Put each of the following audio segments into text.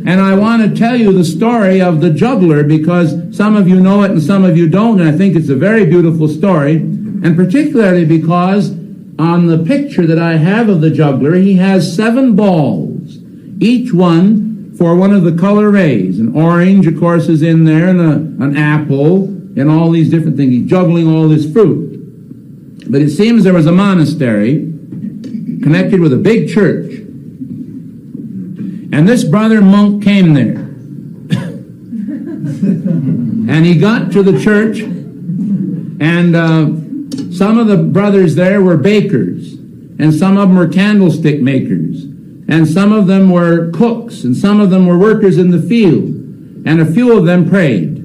And I want to tell you the story of the juggler, because some of you know it and some of you don't, and I think it's a very beautiful story, and particularly because on the picture that I have of the juggler, he has 7 balls, each one for one of the color rays. An orange, of course, is in there, and an apple, and all these different things. He's juggling all this fruit. But it seems there was a monastery connected with a big church. And this brother monk came there. And he got to the church, and some of the brothers there were bakers, and some of them were candlestick makers, and some of them were cooks, and some of them were workers in the field, and a few of them prayed.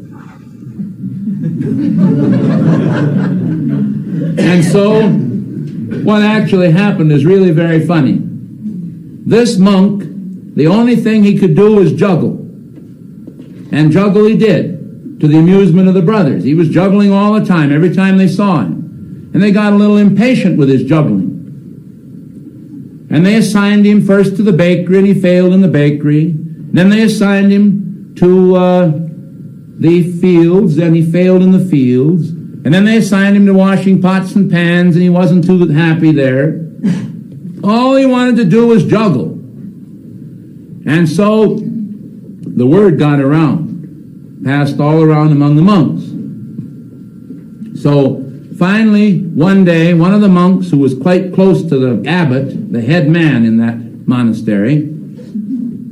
And so what actually happened is really very funny. This monk, the only thing he could do was juggle. And juggle he did, to the amusement of the brothers. He was juggling all the time, every time they saw him. And they got a little impatient with his juggling. And they assigned him first to the bakery, and he failed in the bakery. Then they assigned him to the fields, and he failed in the fields. And then they assigned him to washing pots and pans, and he wasn't too happy there. All he wanted to do was juggle. And so the word got around, passed all around among the monks. So finally, one day, one of the monks who was quite close to the abbot, the head man in that monastery,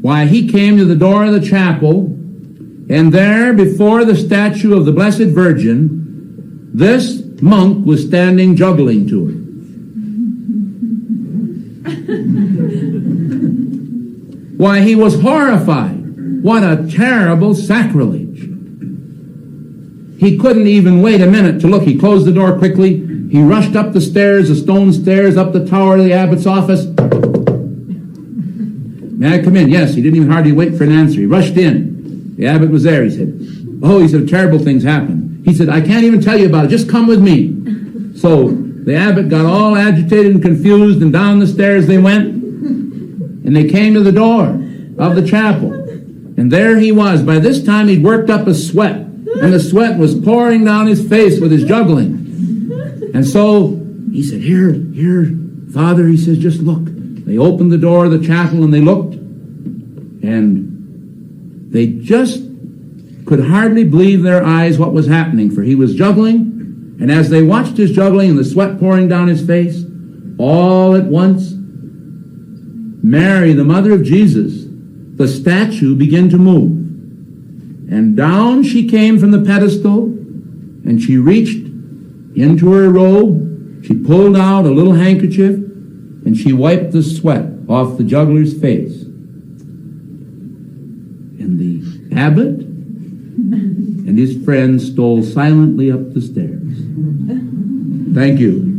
why, he came to the door of the chapel, and there, before the statue of the Blessed Virgin, this monk was standing juggling to her. Why, he was horrified. What a terrible sacrilege. He couldn't even wait a minute to look. He closed the door quickly. He rushed up the stairs, the stone stairs, up the tower of the abbot's office. May I come in? Yes, he didn't even hardly wait for an answer. He rushed in. The abbot was there. He said, oh, he said, terrible things happened. He said, I can't even tell you about it. Just come with me. So the abbot got all agitated and confused, and down the stairs they went. And they came to the door of the chapel. And there he was. By this time he'd worked up a sweat. And the sweat was pouring down his face with his juggling. And so he said, here, Father, he says, just look. They opened the door of the chapel and they looked. And they just could hardly believe their eyes what was happening. For he was juggling. And as they watched his juggling and the sweat pouring down his face, all at once, Mary, the mother of Jesus, the statue, began to move. And down she came from the pedestal, and she reached into her robe. She pulled out a little handkerchief, and she wiped the sweat off the juggler's face. And the abbot and his friends stole silently up the stairs. Thank you.